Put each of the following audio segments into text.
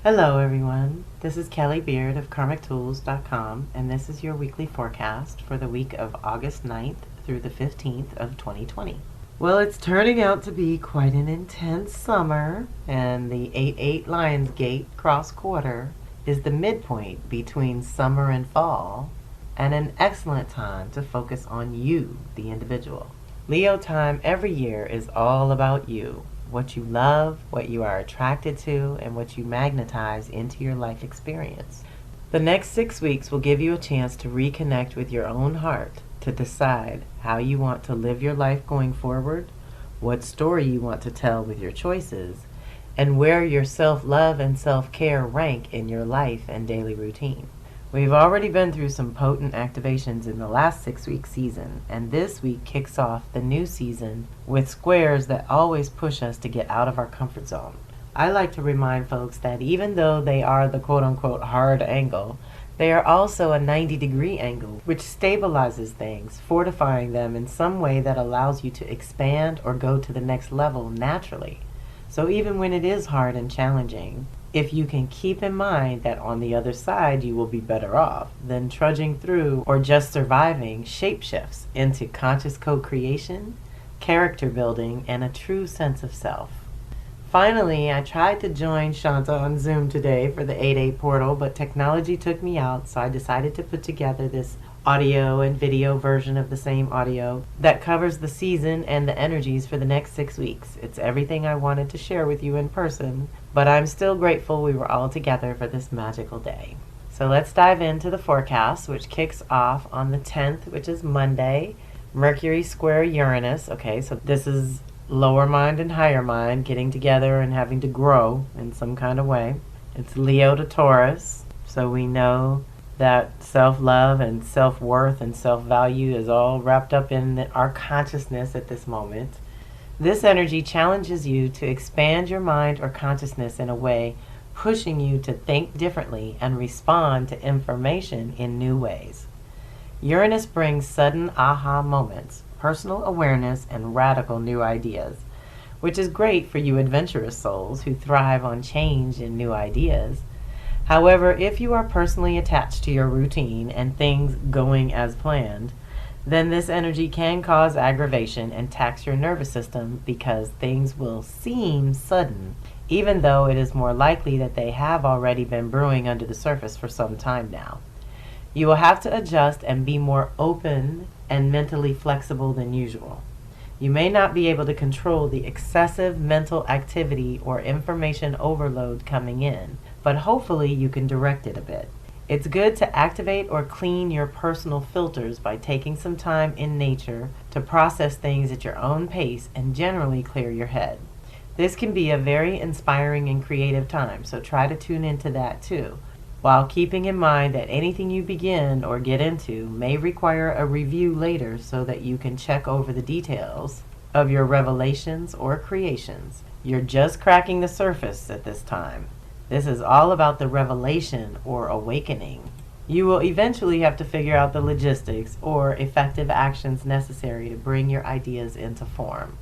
Hello everyone, this is Kelly Beard of KarmicTools.com, and this is your weekly forecast for the week of August 9th through the 15th of 2020. Well, it's turning out to be quite an intense summer, and the 8-8 Lionsgate cross quarter is the midpoint between summer and fall, and an excellent time to focus on you, the individual. Leo time every year is all about you. What you love, what you are attracted to, and what you magnetize into your life experience. The next 6 weeks will give you a chance to reconnect with your own heart, to decide how you want to live your life going forward, what story you want to tell with your choices, and where your self-love and self-care rank in your life and daily routine. We've already been through some potent activations in the last 6-week season, and this week kicks off the new season with squares that always push us to get out of our comfort zone. I like to remind folks that even though they are the quote-unquote hard angle, they are also a 90-degree angle, which stabilizes things, fortifying them in some way that allows you to expand or go to the next level naturally. So even when it is hard and challenging, if you can keep in mind that on the other side you will be better off, then trudging through or just surviving shapeshifts into conscious co-creation, character building, and a true sense of self. Finally, I tried to join Shanta on Zoom today for the 8-8 portal, but technology took me out, so I decided to put together this audio and video version of the same audio that covers the season and the energies for the next 6 weeks. It's everything I wanted to share with you in person, but I'm still grateful we were all together for this magical day. So let's dive into the forecast, which kicks off on the 10th, which is Monday. Mercury square Uranus. Okay, so this is lower mind and higher mind getting together and having to grow in some kind of way. It's Leo to Taurus, so we know that self-love and self-worth and self-value is all wrapped up in our consciousness at this moment. This energy challenges you to expand your mind or consciousness in a way pushing you to think differently and respond to information in new ways. Uranus brings sudden aha moments, personal awareness, and radical new ideas, which is great for you adventurous souls who thrive on change and new ideas. However, if you are personally attached to your routine and things going as planned, then this energy can cause aggravation and tax your nervous system because things will seem sudden, even though it is more likely that they have already been brewing under the surface for some time now. You will have to adjust and be more open and mentally flexible than usual. You may not be able to control the excessive mental activity or information overload coming in, but hopefully you can direct it a bit. It's good to activate or clean your personal filters by taking some time in nature to process things at your own pace and generally clear your head. This can be a very inspiring and creative time, so try to tune into that too, while keeping in mind that anything you begin or get into may require a review later so that you can check over the details of your revelations or creations. You're just cracking the surface at this time. This is all about the revelation or awakening. You will eventually have to figure out the logistics or effective actions necessary to bring your ideas into form.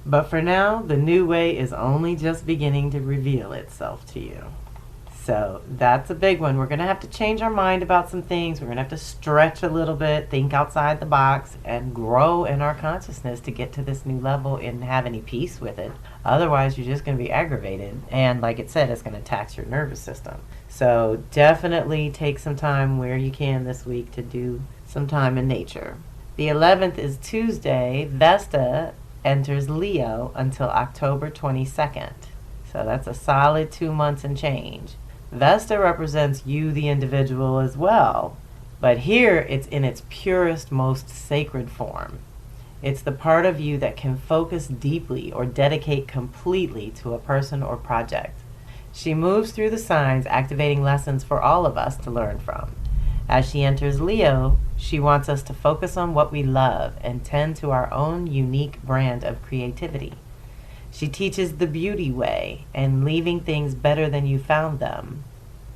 But for now, the new way is only just beginning to reveal itself to you. So that's a big one. We're going to have to change our mind about some things. We're going to have to stretch a little bit, think outside the box, and grow in our consciousness to get to this new level and have any peace with it. Otherwise, you're just going to be aggravated. And like it said, it's going to tax your nervous system. So definitely take some time where you can this week to do some time in nature. The 11th is Tuesday. Vesta enters Leo until October 22nd. So that's a solid 2 months and change. Vesta represents you, the individual, as well. But here, it's in its purest, most sacred form. It's the part of you that can focus deeply or dedicate completely to a person or project. She moves through the signs, activating lessons for all of us to learn from. As she enters Leo, she wants us to focus on what we love and tend to our own unique brand of creativity. She teaches the beauty way and leaving things better than you found them,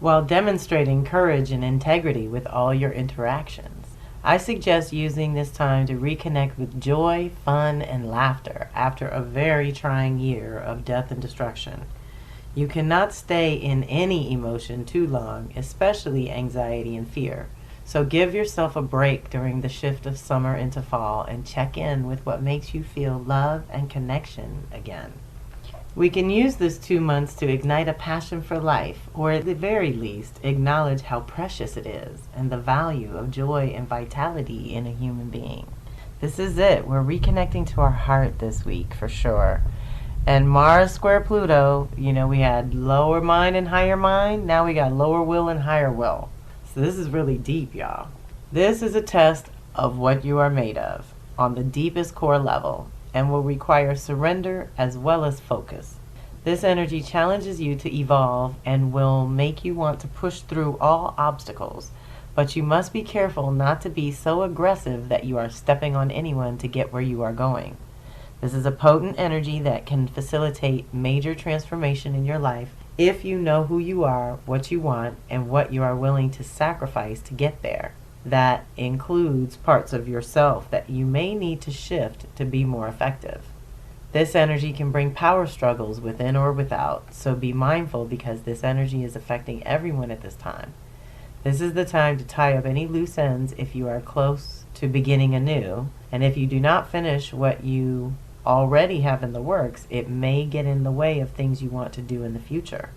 while demonstrating courage and integrity with all your interactions. I suggest using this time to reconnect with joy, fun, and laughter after a very trying year of death and destruction. You cannot stay in any emotion too long, especially anxiety and fear. So give yourself a break during the shift of summer into fall and check in with what makes you feel love and connection again. We can use this 2 months to ignite a passion for life, or at the very least, acknowledge how precious it is and the value of joy and vitality in a human being. This is it. We're reconnecting to our heart this week for sure. And Mars square Pluto, we had lower mind and higher mind. Now we got lower will and higher will. So this is really deep, y'all. This is a test of what you are made of on the deepest core level and will require surrender as well as focus. This energy challenges you to evolve and will make you want to push through all obstacles. But you must be careful not to be so aggressive that you are stepping on anyone to get where you are going. This is a potent energy that can facilitate major transformation in your life if you know who you are, what you want, and what you are willing to sacrifice to get there. That includes parts of yourself that you may need to shift to be more effective. This energy can bring power struggles within or without, so be mindful because this energy is affecting everyone at this time. This is the time to tie up any loose ends if you are close to beginning anew, and if you do not finish what you already have in the works, it may get in the way of things you want to do in the future.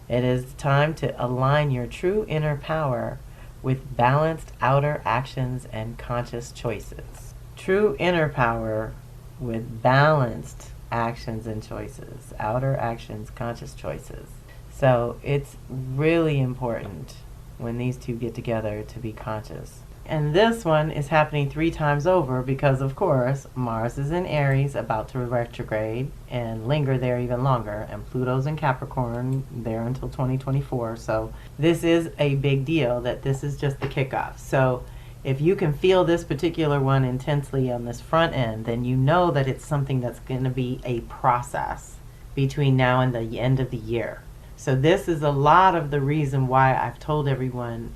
It is time to align your true inner power with balanced outer actions and conscious choices. True inner power with balanced actions and choices. Outer actions, conscious choices. So it's really important when these two get together to be conscious. And this one is happening 3 times over because, of course, Mars is in Aries, about to retrograde and linger there even longer, and Pluto's in Capricorn there until 2024. So this is a big deal that this is just the kickoff. So if you can feel this particular one intensely on this front end, then you know that it's something that's going to be a process between now and the end of the year. So this is a lot of the reason why I've told everyone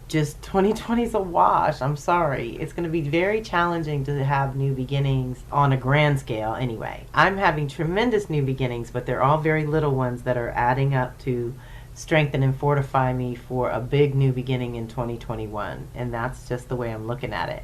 just 2020 is a wash. I'm sorry. It's going to be very challenging to have new beginnings on a grand scale anyway. I'm having tremendous new beginnings, but they're all very little ones that are adding up to strengthen and fortify me for a big new beginning in 2021. And that's just the way I'm looking at it.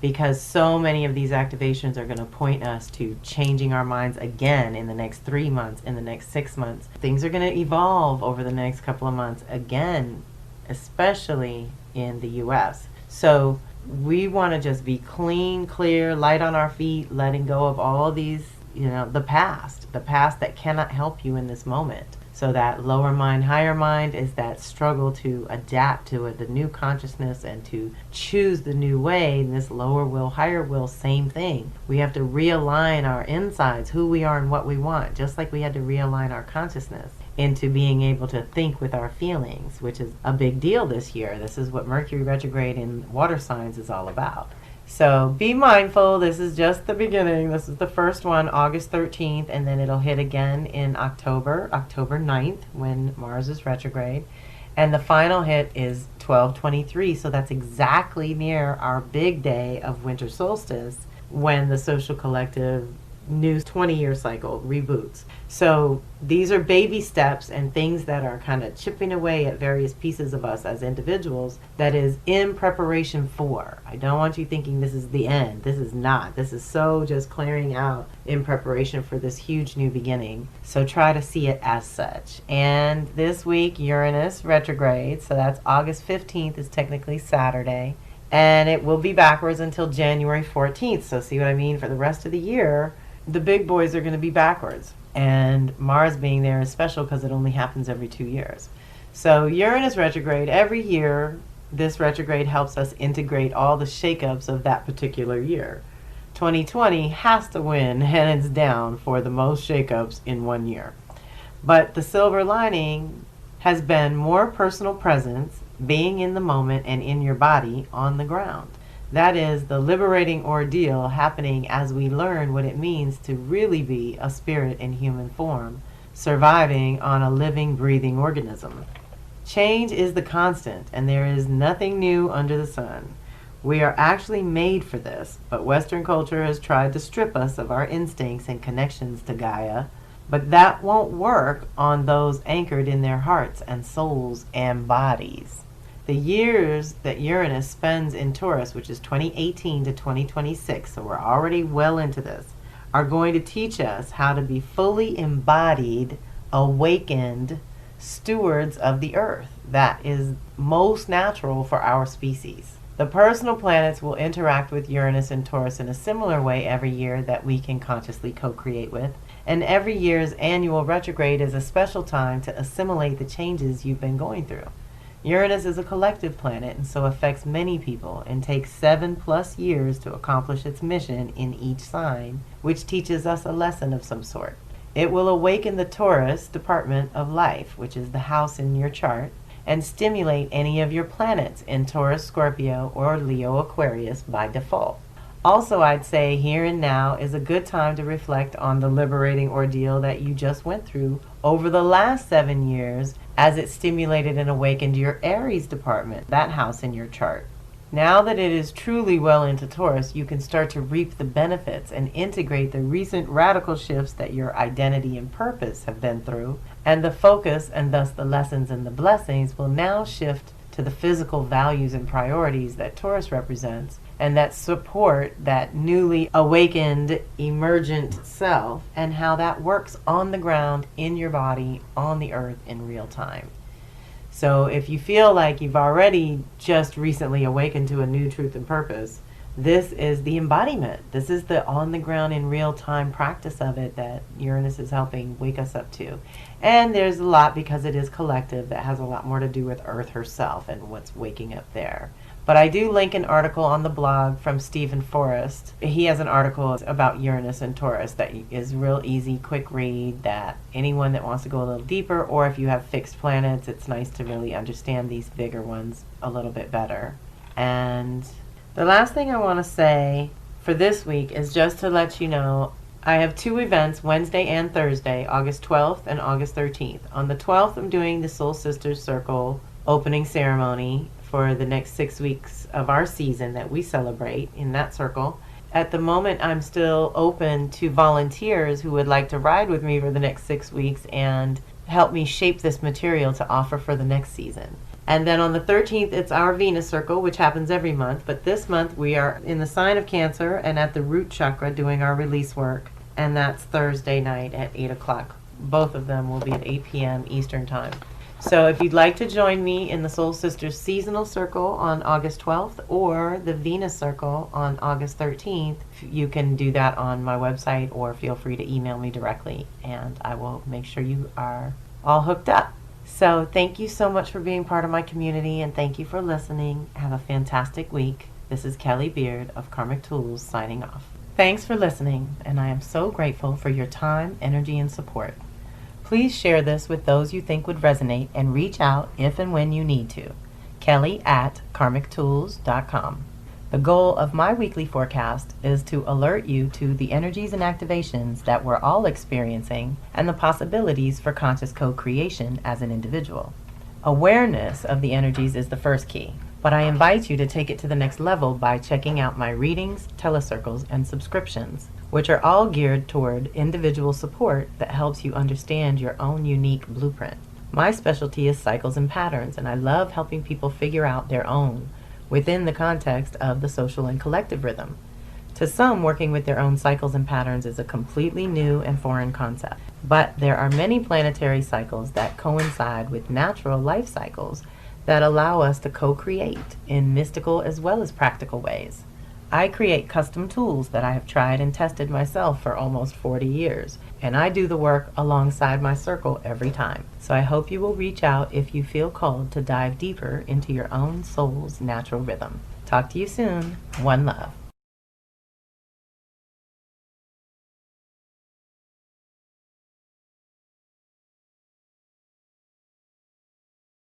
Because so many of these activations are going to point us to changing our minds again in the next 3 months, in the next 6 months. Things are going to evolve over the next couple of months again, especially in the US. So we want to just be clean, clear, light on our feet, letting go of all these, the past that cannot help you in this moment. So that lower mind, higher mind is that struggle to adapt to it, the new consciousness, and to choose the new way. And this lower will, higher will, same thing. We have to realign our insides, who we are and what we want, just like we had to realign our consciousness into being able to think with our feelings, which is a big deal this year. This is what Mercury retrograde in water signs is all about. So be mindful. This is just the beginning. This is the first one, August 13th, and then it'll hit again in October 9th, when Mars is retrograde. And the final hit is 12/23, so that's exactly near our big day of winter solstice, when the social collective new 20-year cycle reboots. So these are baby steps and things that are kind of chipping away at various pieces of us as individuals that is in preparation for. I don't want you thinking this is the end. This is not. This is so just clearing out in preparation for this huge new beginning. So try to see it as such. And this week, Uranus retrograde, so that's August 15th is technically Saturday. And it will be backwards until January 14th. So see what I mean? For the rest of the year, the big boys are going to be backwards. And Mars being there is special because it only happens every 2 years. So Uranus retrograde, every year, this retrograde helps us integrate all the shakeups of that particular year. 2020 has to win hands down for the most shakeups in 1 year. But the silver lining has been more personal presence, being in the moment and in your body on the ground. That is the liberating ordeal happening as we learn what it means to really be a spirit in human form, surviving on a living, breathing organism. Change is the constant, and there is nothing new under the sun. We are actually made for this, but Western culture has tried to strip us of our instincts and connections to Gaia, But that won't work on those anchored in their hearts and souls and bodies. The years that Uranus spends in Taurus, which is 2018 to 2026, so we're already well into this, are going to teach us how to be fully embodied, awakened stewards of the earth. That is most natural for our species. The personal planets will interact with Uranus and Taurus in a similar way every year that we can consciously co-create with. And every year's annual retrograde is a special time to assimilate the changes you've been going through. Uranus is a collective planet and so affects many people and takes 7+ years to accomplish its mission in each sign, which teaches us a lesson of some sort. It will awaken the Taurus department of life, which is the house in your chart, and stimulate any of your planets in Taurus, Scorpio, or Leo, Aquarius by default. Also, I'd say here and now is a good time to reflect on the liberating ordeal that you just went through over the last 7 years as it stimulated and awakened your Aries department, that house in your chart. Now that it is truly well into Taurus, you can start to reap the benefits and integrate the recent radical shifts that your identity and purpose have been through, and the focus and thus the lessons and the blessings will now shift to the physical values and priorities that Taurus represents and that support that newly awakened emergent self and how that works on the ground, in your body, on the earth in real time. So if you feel like you've already just recently awakened to a new truth and purpose, this is the embodiment. This is the on the ground in real time practice of it that Uranus is helping wake us up to. And there's a lot, because it is collective, that has a lot more to do with Earth herself and what's waking up there. But I do link an article on the blog from Stephen Forrest. He has an article about Uranus and Taurus that is real easy, quick read, that anyone that wants to go a little deeper, or if you have fixed planets, it's nice to really understand these bigger ones a little bit better. And the last thing I want to say for this week is just to let you know I have 2 events, Wednesday and Thursday, August 12th and August 13th. On the 12th, I'm doing the Soul Sisters Circle opening ceremony for the next 6 weeks of our season that we celebrate in that circle. At the moment, I'm still open to volunteers who would like to ride with me for the next 6 weeks and help me shape this material to offer for the next season. And then on the 13th, it's our Venus Circle, which happens every month. But this month, we are in the sign of Cancer and at the root chakra doing our release work. And that's Thursday night at 8 o'clock. Both of them will be at 8 p.m. Eastern Time. So if you'd like to join me in the Soul Sisters Seasonal Circle on August 12th or the Venus Circle on August 13th, you can do that on my website or feel free to email me directly and I will make sure you are all hooked up. So thank you so much for being part of my community and thank you for listening. Have a fantastic week. This is Kelly Beard of Karmic Tools signing off. Thanks for listening, and I am so grateful for your time, energy, and support. Please share this with those you think would resonate and reach out if and when you need to. Kelly@karmictools.com. The goal of my weekly forecast is to alert you to the energies and activations that we're all experiencing and the possibilities for conscious co-creation as an individual. Awareness of the energies is the first key, but I invite you to take it to the next level by checking out my readings, telecircles, and subscriptions, which are all geared toward individual support that helps you understand your own unique blueprint. My specialty is cycles and patterns, and I love helping people figure out their own within the context of the social and collective rhythm. To some, working with their own cycles and patterns is a completely new and foreign concept. But there are many planetary cycles that coincide with natural life cycles that allow us to co-create in mystical as well as practical ways. I create custom tools that I have tried and tested myself for almost 40 years, and I do the work alongside my circle every time. So I hope you will reach out if you feel called to dive deeper into your own soul's natural rhythm. Talk to you soon. One love.